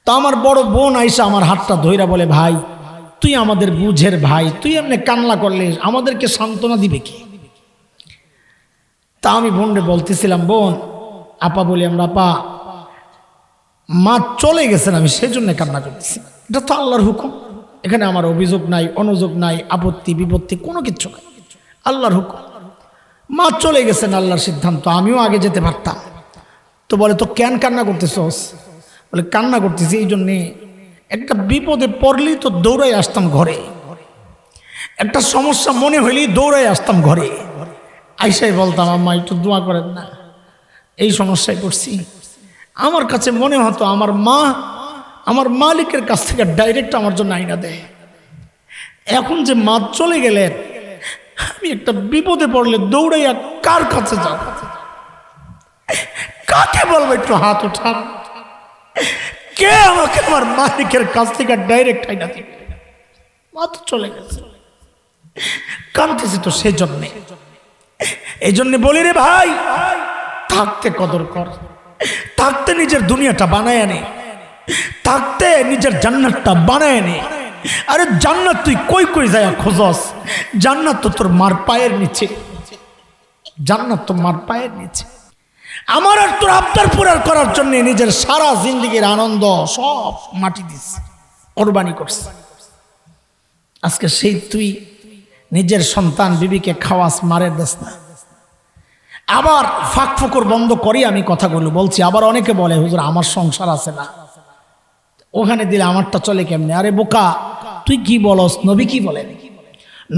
তো আমার বড় বোন আইসা আমার হাতটা ধইরা বলে, ভাই তুই আমাদের বুঝের ভাই, তুই এমনি কান্না করলে আমাদেরকে সান্ত্বনা দিবে কি? তা আমি বোনরে বলতেছিলাম, বোন আপা বলি আমরা, আপা মা চলে গেছেন, আমি সেই জন্য কান্না করতেছি, এটা তো আল্লাহর হুকুম, এখানে আমার অভিযোগ নাই, অনুযোগ নাই, আপত্তি বিপত্তি কোনো কিচ্ছু নাই, আল্লাহর হুকুম, মা চলে গেছেন, আল্লাহর সিদ্ধান্ত, আমিও আগে যেতে পারতাম। তো বলে, তো কেন কান্না করতেছস? বলে, কান্না করতেছি এই জন্যে, একটা বিপদে পড়লেই তো দৌড়াই আসতাম ঘরে, একটা সমস্যা মনে হইলেই দৌড়াই আসতাম ঘরে, আইসাই বলতাম আম্মা একটু দোয়া করেন না, এই সমস্যায় পড়ছি। আমার কাছে মনে হতো আমার মা আমার মালিকের কাছ থেকে ডাইরেক্ট আমার জন্য আইনা দেয়। এখন যে মা চলে গেলেন, আমি একটা বিপদে পড়লে দৌড়াইয়া কার কাছে যাব? কাকে বলবো একটু হাত উঠান? কে আমাকে আমার মালিকের কাছ থেকে ডাইরেক্ট আইনা দিবে? মা তো চলে গেছে, কাঁদতেছি তো সেই জন্যে। এই জন্যে বলি রে ভাই, থাকতে কদর কর, থাকতে নিজের দুনিয়াটা বানায় নে, থাকতে নিজের জান্নাতটা বানায় নে। আরে জান্নাত তুই কই কই যায় খোঁজস? জান্নাত তো তোর মার পায়ের নিচে, জান্নাত তো মার পায়ের নিচে। আমার আর তোর আবদার পুরার করার জন্য নিজের সারা জিন্দেগির আনন্দ সব মাটি দিস, কোরবানি করছে। আজকে সেই তুই নিজের সন্তান বিবিকে খাওয়াস, মারের দেশ না। আবার ফাঁক ফোকর বন্ধ করি আমি কথাগুলো বলছি। আবার অনেকে বলে, হুজুর আমার সংসার আছে না, ওখানে দিলে আমারটা চলে কেমনে? আরে বোকা, তুই কি বলস? নবী কি বলেন?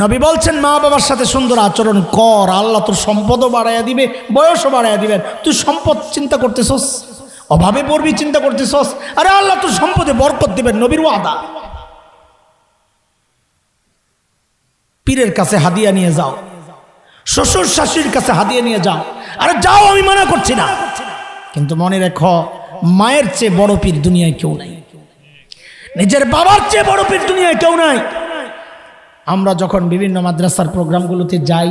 নবী বলছেন, মা বাবার সাথে সুন্দর আচরণ কর, আল্লাহ তোর সম্পদও বাড়াইয়া দিবে, বয়সও বাড়াইয়া দিবেন। তুই সম্পদ চিন্তা করতেছস, অভাবে পড়বি চিন্তা করতেছস, আরে আল্লাহ তোর সম্পদে বরকত দিবেন, নবীর ওয়াদা। পীরের কাছে হাদিয়া নিয়ে যাও, শ্বশুর শাশুড়ির কাছে হাদিয়া নিয়ে যাও, আরে যাও, আমি মানা করছি না, কিন্তু মনে রেখো মায়ের চেয়ে বড় পীর দুনিয়ায় কেউ নাই, নিজের বাবার চেয়ে বড় পীর দুনিয়ায় কেউ নাই। আমরা যখন বিভিন্ন মাদ্রাসার প্রোগ্রামগুলোতে যাই,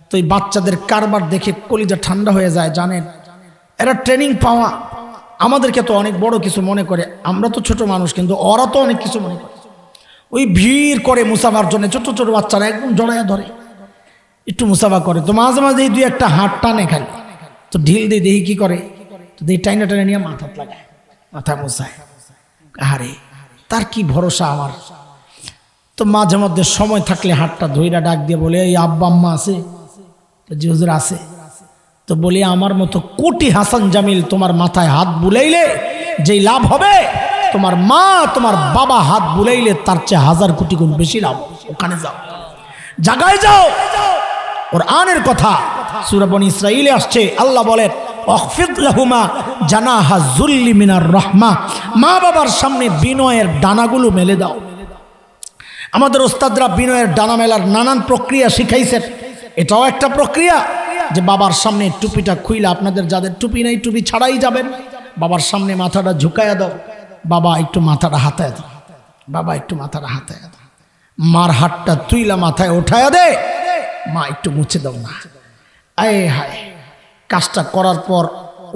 তো এই বাচ্চাদের কারবার দেখে কলিজা ঠান্ডা হয়ে যায়। জানেন, এরা ট্রেনিং পাওয়া, আমাদেরকে তো অনেক বড় কিছু মনে করে, আমরা তো ছোট মানুষ, কিন্তু ওরা তো অনেক কিছু মনে করে। ওই ভিড় করে মুসাফার জন্য ছোট ছোট বাচ্চারা একদম জড়াইয়া ধরে, একটু মুসাফা করে, তো মাঝে মাঝে এই দুই একটা হাত টানে খালি, তো ঢিল দিয়ে দেখি কি করে, তো দেখি টাইনা টানে নিয়ে মাথাত লাগায়, মাথা মুছায়। আরে তার কি ভরসা আমার? তো মাঝে মধ্যে সময় থাকলে হাতটা ধইরা ডাক দিয়ে বলে, এই আব্বা আম্মা আছে? তো জি হুজুর আছে। তো বলি, আমার মতো কোটি হাসান জামিল তোমার মাথায় হাত বুলাইলে যেই লাভ হবে, তোমার মা তোমার বাবা হাত বুলাইলে তার চেয়ে 1000 কোটি গুণ বেশি লাভ। ওখানে যাও, জায়গায় যাও। কোরআনের কথা সূরা বনী ইসরাঈলে আসছে, আল্লাহ বলেন, ওয়াখফিদ লাহুমা জানাহা যুল্লি মিনার রাহমা, মা বাবার সামনে বিনয়ের ডানাগুলো মেলে দাও। আমাদের ওস্তাদরা বিনয়ের ডানা মেলার নানান প্রক্রিয়া শিখাইছেন। এটাও একটা প্রক্রিয়া যে বাবার সামনে টুপিটা খুইলা, আপনাদের যাদের টুপি নেই টুপি ছাড়াই যাবেন, বাবার সামনে মাথাটা ঝুঁকাইয়া দাও, বাবা একটু মাথাটা হাতায় দাও, বাবা একটু মাথাটা হাতায় দাও, মার হাতটা তুইলা মাথায় উঠায়া দে, মা একটু মুছে দাও না। আয় হায়, কাজটা করার পর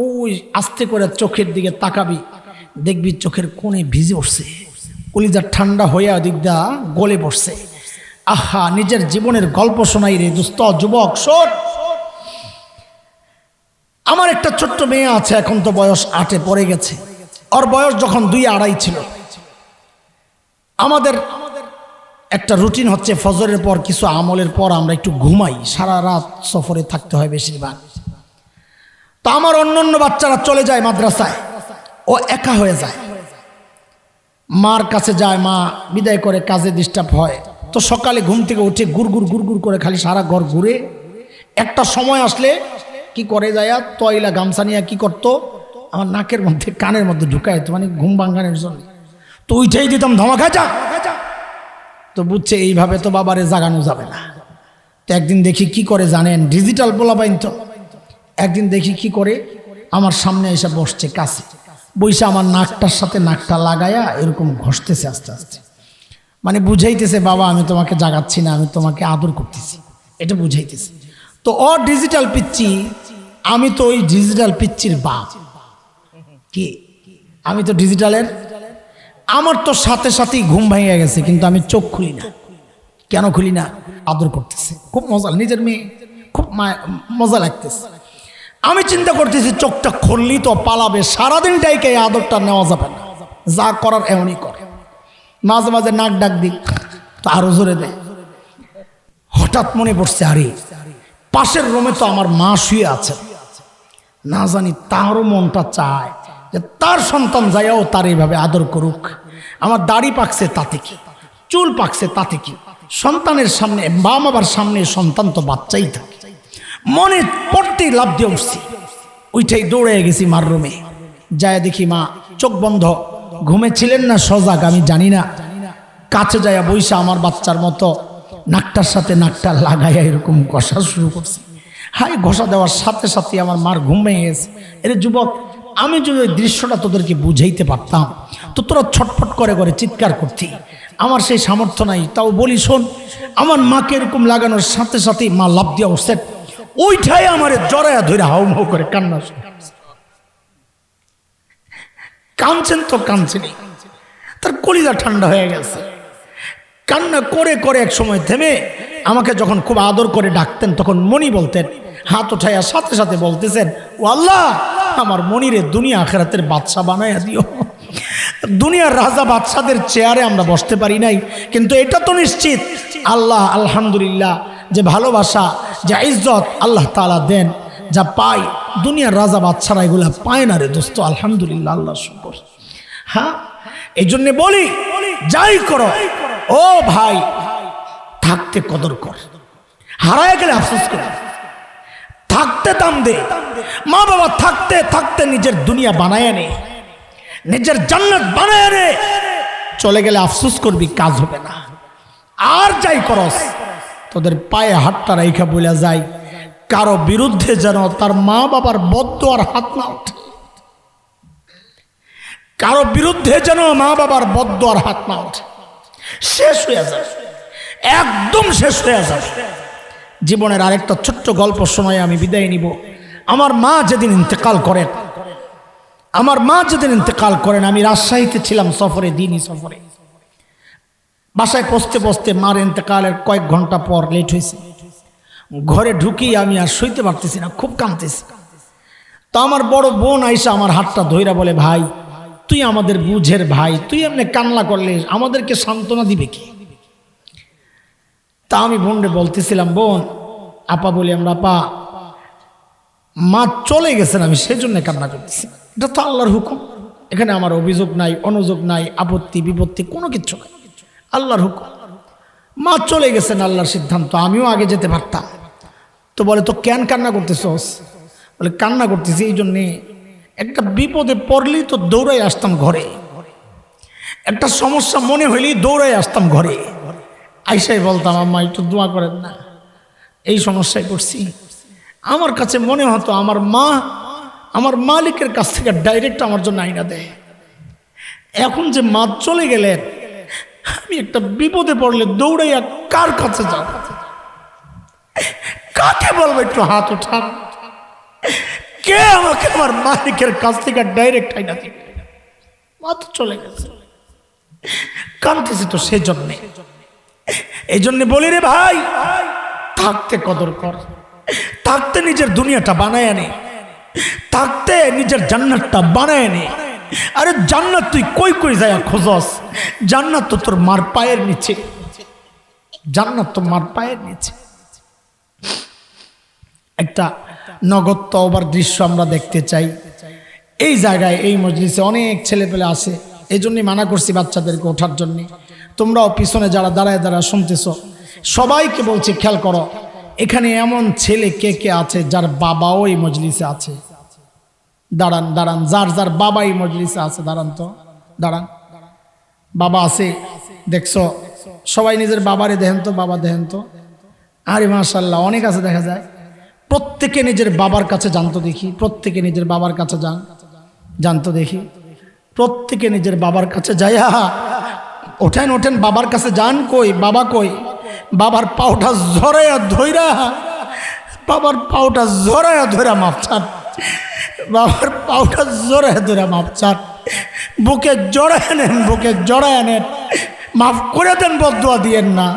ওই আস্তে করে চোখের দিকে তাকাবি, দেখবি চোখের কোণে ভিজে উঠছে, কলিজা ঠান্ডা হইয়া দিকদা গলে পড়ছে। আহা, নিজের জীবনের গল্প শোনাই রে দোস্ত, যুবক শোন। আমার একটা ছোট্ট মেয়ে আছে, এখন তো বয়স 8-এ পড়ে গেছে। ওর বয়স যখন 2-2.5 ছিল, আমাদের একটা রুটিন হচ্ছে, ফজরের পর কিছু আমলের পর আমরা একটু ঘুমাই, সারা রাত সফরে থাকতে হয় বেশিরভাগ। তো আমার অন্য বাচ্চারা চলে যায় মাদ্রাসায়, ও একা হয়ে যায়, মার কাছে যায়, মা বিদায় করে, কাজে ডিস্টার্ব হয়। তো সকালে ঘুম থেকে উঠে গুড়গুড় গুড়গুড় করে খালি সারা ঘর ঘুরে, একটা সময় আসলে কি করে যায়, তয়লা গামছা নিয়ে কি করতো, আমার নাকের মধ্যে কানের মধ্যে ঢুকায়, তো মানে ঘুম ভাঙানোর জন্য। তো উঠেই দিতাম, ধমাকা যা। তো বুঝছে এইভাবে তো বাবারে জাগানো যাবে না। তো একদিন দেখি কি করে জানেন, ডিজিটাল পোলাপাইন তো, একদিন দেখি কি করে, আমার সামনে এসে বসছে, কাছে বইসা আমার নাকটার সাথে নাকটা লাগায়া এরকম ঘষতেছে আস্তে আস্তে, মানে বুঝাইতেছে, বাবা আমি তোমাকে জাগাচ্ছি না, আমি তোমাকে আদর করতেছি, এটা বুঝাইতেছে। তো ও ডিজিটাল পিচ্ছি, আমি তো ওই ডিজিটাল পিচ্ছির বাপ। কি, আমি তো ডিজিটালের আমার তো সাথে সাথেই ঘুম ভেঙে গেছে, কিন্তু আমি চোখ খুলি না। কেন খুলি না? আদর করতেছে, খুব মজা, নিজের মেয়ে, খুব মজা লাগতেছে। আমি চিন্তা করতেছি চোখটা খুললি তো পালাবে, সারাদিনটাইকে এই আদরটা নেওয়া যাবে না, যা করার এমনই করে। মাঝে মাঝে নাক ডাক দিই তো আরো জোরে দেয়। হঠাৎ মনে পড়ছে, আরে পাশের রুমে তো আমার মা শুয়ে আছে, না জানি তারও মনটা চায় যে তার সন্তান যাইয়াও তার এইভাবে আদর করুক। আমার দাড়ি পাকছে তাতে কি, চুল পাকছে তাতে কি, সন্তানের সামনে, মা বাবার সামনে সন্তান তো বাচ্চাই থাকে। মনে পড়তেই লাফ দিয়ে উঠছি, ওইটাই দৌড়ে গেছি মার রুমে। যায় দেখি মা চোখ বন্ধ, ঘুমেছিলেন না সজাগ আমি জানি না, কাছে যায় বইসা আমার বাচ্চার মতো নাকটার সাথে নাকটা লাগাইয়া এরকম ঘষা শুরু করছি। হাই ঘষা দেওয়ার সাথে সাথে আমার মার ঘুম ভেঙে গেছে। এর যুবক, আমি যদি ওই দৃশ্যটা তোদেরকে বুঝাইতে পারতাম তো তোরা ছটফট করে করে চিৎকার করতি। আমার সেই সামর্থ্য নাই, তাও বলি শোন, আমার মাকে এরকম লাগানোর সাথে সাথেই মা লাফ দিয়া উঠছে, ওইটাই আমার জড়ায়া ধরে হাউ মাউ করে কান্না। কাঁদছেন তো কাঁদছেন, তার কলিজা ঠান্ডা হয়ে গেছে। কান্না করে করে এক সময় থেমে আমাকে যখন খুব আদর করে ডাকতেন, তখন মনি বলতেন, হাত উঠাইয়া সাথে সাথে বলতেছেন, ও আল্লাহ, আমার মনিরে দুনিয়া আখিরাতের বাদশা বানাইয়া দিও। দুনিয়ার রাজা বাদশাদের চেয়ারে আমরা বসতে পারি নাই, কিন্তু এটা তো নিশ্চিত আল্লাহ আলহামদুলিল্লাহ যে ভালোবাসা, যে ইজ্জত আল্লাহ তাআলা দেন, যা পাই দুনিয়ার রাজা বাদশারা এগুলা পায় না রে দোস্ত, আলহামদুলিল্লাহ, আল্লাহ শুকর। হ্যাঁ, এই জন্য বলি, যাই করো ও ভাই, থাকতে কদর কর, হারায় গেলে আফসোস কর, থাকতে দাম দে। মা বাবা থাকতে থাকতে নিজের দুনিয়া বানায় নে, নিজের জান্নাত বানায় নে, চলে গেলে আফসোস করবি, কাজ হবে না। আর যাই করস, তোদের পায়ে হাতটা রাইখা বলে যায়, কারো বিরুদ্ধে যেন তার মা বাবার বদদুয়ার হাত না ওঠে, কারো বিরুদ্ধে যেন মা বাবার বদদুয়ার হাত না ওঠে। শেষ হয়ে যাবে, একদম শেষ হয়ে যাবে। জীবনের আরেকটা ছোট্ট গল্প শোনায় আমি বিদায় নিব। আমার মা যেদিন ইন্তেকাল করেন, আমি রাজশাহীতে ছিলাম সফরে, দিনই সফরে। বাসায় পৌঁছতে পৌঁছতে মার ইন্তেকালের কয়েক ঘন্টা পর লেট হয়েছে। ঘরে ঢুকি আমি আর শুইতে পারতেছি না, খুব কাঁদতেছি। তো আমার বড় বোন আইসা আমার হাতটা ধইরা বলে, ভাই তুই আমাদের বুঝের ভাই, তুই এমনি কান্না করলে আমাদেরকে সান্ত্বনা দিবে কি? তা আমি বোনরে বলতেছিলাম, বোন, আপা বলি আমরা, আপা মা চলে গেছেন, আমি সেই জন্য কান্না করতেছি। এটা তো আল্লাহর হুকুম, এখানে আমার অভিযোগ নাই, অনুযোগ নাই, আপত্তি বিপত্তি কোনো কিচ্ছু নাই, আল্লাহর হুকুম। মা চলে গেছেন, আল্লাহর সিদ্ধান্ত, আমিও আগে যেতে পারতাম। তো বলে, তো কেন কান্না করতেছস? বলে, কান্না করতেছি এই জন্যে, একটা বিপদে পড়লেই তো দৌড়াই আসতাম ঘরে, একটা সমস্যা মনে হইলেই দৌড়াই আসতাম ঘরে, আইসাই বলতাম, আম্মা একটু দোয়া করেন না, এই সমস্যায় পড়ছি। আমার কাছে মনে হতো আমার মা আমার মালিকের কাছ থেকে ডাইরেক্ট আমার জন্য আইনা দেয়। এখন যে মা চলে গেলেন, আমি একটা বিপদে পড়লে দৌড়াইয়া কার কাছে যাব? কাকে বলবো একটু হাত উঠান? কে আমাকে আমার মালিকের কাছ থেকে ডাইরেক্ট আইনা দিবে? মা তো চলে গেছে, কাঁদতেছি তো সেই জন্যে। এই জন্য বলি রে ভাই, থাকতে কদর কর, থাকতে নিজের দুনিয়াটা বানায় নে, থাকতে নিজের জান্নাতটা বানায় নে। আরে জান্নাত তুই কই কই যায় খোঁজস? জান্নাত তো তোর মার পায়ের নিচে, জান্নাত তো মার পায়ের নিচে। একটা নগদ তওবার দৃশ্য আমরা দেখতে চাই। এই জায়গায়, এই মজলিসে অনেক ছেলেপেলে আসে, এই জন্যই মানা করছি বাচ্চাদেরকে ওঠার জন্য। তোমরাও পিছনে যারা দাঁড়ায় দাঁড়ায় শুনতেছ, সবাইকে বলছি খেয়াল করো, এখানে এমন ছেলে কে কে আছে যার বাবাও এই মজলিসে আছে? দাঁড়ান দাঁড়ান, যার যার বাবা এই মজলিসে আছে দাঁড়ান তো, দাঁড়ান। বাবা আছে দেখছো? সবাই নিজের বাবারে দেখেন তো, বাবা দেখেন তো। আরে মাশাআল্লাহ, অনেক আছে দেখা যায়। প্রত্যেকে নিজের বাবার কাছে জানতো দেখি, প্রত্যেকে নিজের বাবার কাছে জানতো দেখি, প্রত্যেকে নিজের বাবার কাছে যাইয়া ওঠেন ওঠেন, বাবার কাছে যান। কই বাবা? কই বাবার পাউটা জড়াইয়া ধইরা, বাবার পাউটা জড়াইয়া ধইরা মাপ চান, বাবার পাউটা জড়াইয়া ধইরা মাপ চান। বুকে জড়ায় নেন, বুকে জড়ায় নেন, মাফ করে দেন, বদদুয়া দিয়েন না।